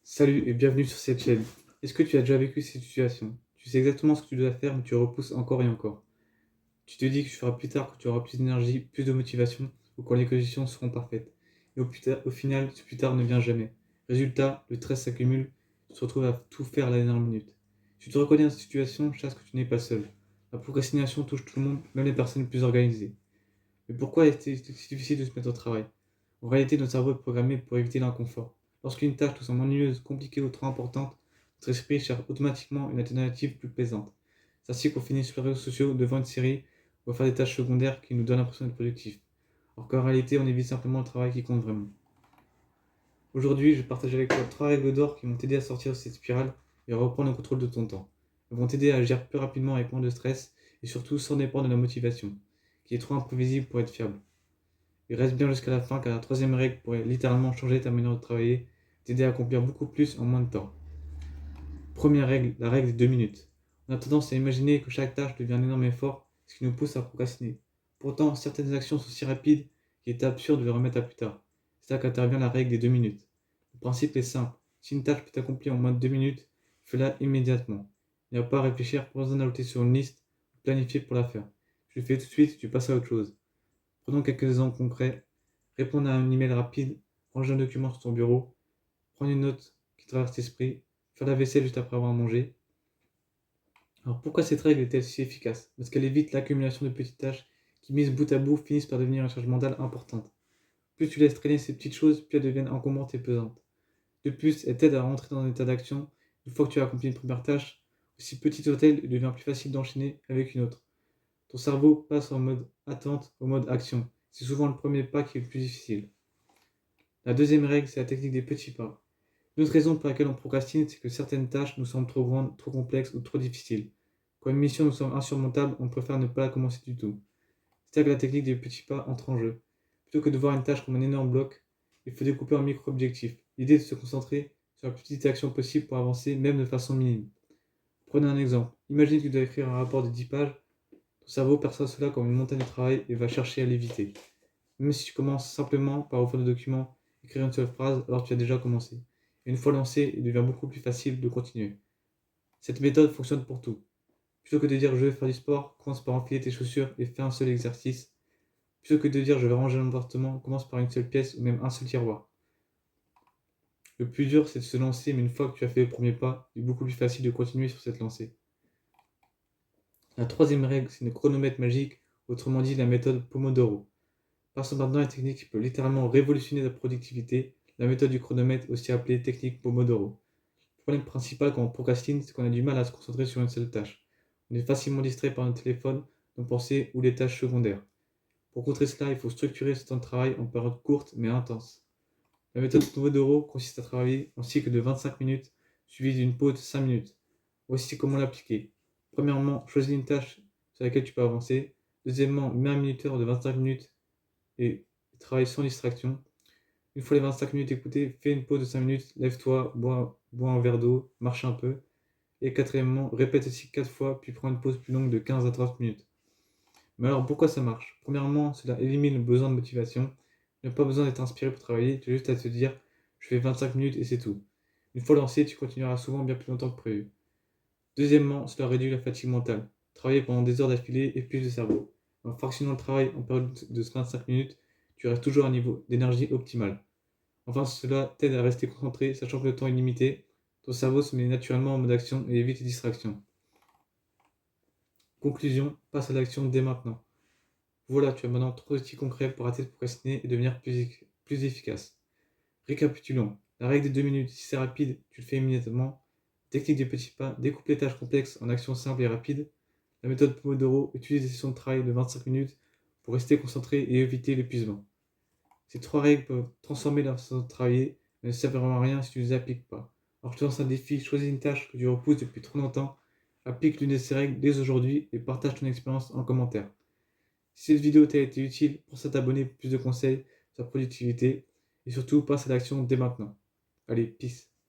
Salut et bienvenue sur cette chaîne. Est-ce que tu as déjà vécu cette situation? Tu sais exactement ce que tu dois faire, mais tu repousses encore et encore. Tu te dis que tu feras plus tard, que tu auras plus d'énergie, plus de motivation, ou quand les conditions seront parfaites. Et au final, ce plus tard ne vient jamais. Résultat, le stress s'accumule, tu te retrouves à tout faire à la dernière minute. Si tu te reconnais dans cette situation, sache que tu n'es pas seul. La procrastination touche tout le monde, même les personnes les plus organisées. Mais pourquoi est-il si difficile de se mettre au travail? En réalité, notre cerveau est programmé pour éviter l'inconfort. Lorsqu'une tâche tout semble ennuyeuse, compliquée ou trop importante, notre esprit cherche automatiquement une alternative plus plaisante. C'est ainsi qu'on finit sur les réseaux sociaux devant une série ou à faire des tâches secondaires qui nous donnent l'impression d'être productifs. Alors qu'en réalité, on évite simplement le travail qui compte vraiment. Aujourd'hui, je partage avec toi 3 règles d'or qui vont t'aider à sortir de cette spirale et à reprendre le contrôle de ton temps. Elles vont t'aider à agir plus rapidement avec moins de stress et surtout sans dépendre de la motivation, qui est trop imprévisible pour être fiable. Et reste bien jusqu'à la fin car la troisième règle pourrait littéralement changer ta manière de travailler, t'aider à accomplir beaucoup plus en moins de temps. Première règle, la règle des 2 minutes. On a tendance à imaginer que chaque tâche devient un énorme effort, ce qui nous pousse à procrastiner. Pourtant, certaines actions sont si rapides qu'il est absurde de les remettre à plus tard. C'est là qu'intervient la règle des 2 minutes. Le principe est simple. Si une tâche peut t'accomplir en moins de 2 minutes, fais-la immédiatement. Il n'y a pas à réfléchir, pas besoin d'ajouter sur une liste, ou planifier pour la faire. Tu le fais tout de suite, tu passes à autre chose. Prenons quelques exemples concrets. Répondre à un email rapide, ranger un document sur ton bureau, prendre une note qui traverse l'esprit, faire la vaisselle juste après avoir mangé. Alors pourquoi cette règle est-elle si efficace? Parce qu'elle évite l'accumulation de petites tâches qui, mises bout à bout, finissent par devenir une charge mentale importante. Plus tu laisses traîner ces petites choses, plus elles deviennent encombrantes et pesantes. De plus, elle t'aide à rentrer dans un état d'action. Une fois que tu as accompli une première tâche, aussi petite soit-elle, il devient plus facile d'enchaîner avec une autre. Ton cerveau passe en mode attente au mode action. C'est souvent le premier pas qui est le plus difficile. La deuxième règle, c'est la technique des petits pas. Une autre raison pour laquelle on procrastine, c'est que certaines tâches nous semblent trop grandes, trop complexes ou trop difficiles. Quand une mission nous semble insurmontable, on préfère ne pas la commencer du tout. C'est là que la technique des petits pas entre en jeu. Plutôt que de voir une tâche comme un énorme bloc, il faut découper en micro-objectifs. L'idée est de se concentrer sur la plus petite action possible pour avancer, même de façon minime. Prenez un exemple. Imagine que tu dois écrire un rapport de 10 pages. Ton cerveau perçoit cela comme une montagne de travail et va chercher à l'éviter. Même si tu commences simplement par ouvrir le document, écrire une seule phrase, alors tu as déjà commencé. Et une fois lancé, il devient beaucoup plus facile de continuer. Cette méthode fonctionne pour tout. Plutôt que de dire je vais faire du sport, commence par enfiler tes chaussures et fais un seul exercice. Plutôt que de dire je vais ranger mon appartement, commence par une seule pièce ou même un seul tiroir. Le plus dur, c'est de se lancer, mais une fois que tu as fait le premier pas, il est beaucoup plus facile de continuer sur cette lancée. La troisième règle, c'est une chronomètre magique, autrement dit la méthode Pomodoro. Passons maintenant à une technique qui peut littéralement révolutionner la productivité, la méthode du chronomètre, aussi appelée technique Pomodoro. Le problème principal quand on procrastine, c'est qu'on a du mal à se concentrer sur une seule tâche. On est facilement distrait par notre téléphone, nos pensées ou les tâches secondaires. Pour contrer cela, il faut structurer ce temps de travail en périodes courtes mais intenses. La méthode Pomodoro consiste à travailler en cycle de 25 minutes, suivi d'une pause de 5 minutes. Voici comment l'appliquer. Premièrement, choisis une tâche sur laquelle tu peux avancer. Deuxièmement, mets un minuteur de 25 minutes et travaille sans distraction. Une fois les 25 minutes écoutées, fais une pause de 5 minutes, lève-toi, bois un verre d'eau, marche un peu. Et quatrièmement, répète aussi 4 fois, puis prends une pause plus longue de 15 à 30 minutes. Mais alors pourquoi ça marche? Premièrement, cela élimine le besoin de motivation. Tu n'as pas besoin d'être inspiré pour travailler, tu as juste à te dire je fais 25 minutes et c'est tout. Une fois lancé, tu continueras souvent bien plus longtemps que prévu. Deuxièmement, cela réduit la fatigue mentale. Travailler pendant des heures d'affilée épuise le cerveau. En fractionnant le travail en période de 25 minutes, tu restes toujours à un niveau d'énergie optimal. Enfin, cela t'aide à rester concentré, sachant que le temps est limité. Ton cerveau se met naturellement en mode action et évite les distractions. Conclusion, passe à l'action dès maintenant. Voilà, tu as maintenant 3 outils concrets pour arrêter de procrastiner et devenir plus efficace. Récapitulons. La règle des 2 minutes, si c'est rapide, tu le fais immédiatement. Technique des petits pas, découpe les tâches complexes en actions simples et rapides. La méthode Pomodoro, utilise des sessions de travail de 25 minutes pour rester concentré et éviter l'épuisement. Ces 3 règles peuvent transformer la façon de travailler, mais ne servent vraiment à rien si tu ne les appliques pas. Alors je te lance un défi, choisis une tâche que tu repousses depuis trop longtemps, applique l'une de ces règles dès aujourd'hui et partage ton expérience en commentaire. Si cette vidéo t'a été utile, pense à t'abonner pour plus de conseils sur la productivité et surtout passe à l'action dès maintenant. Allez, peace.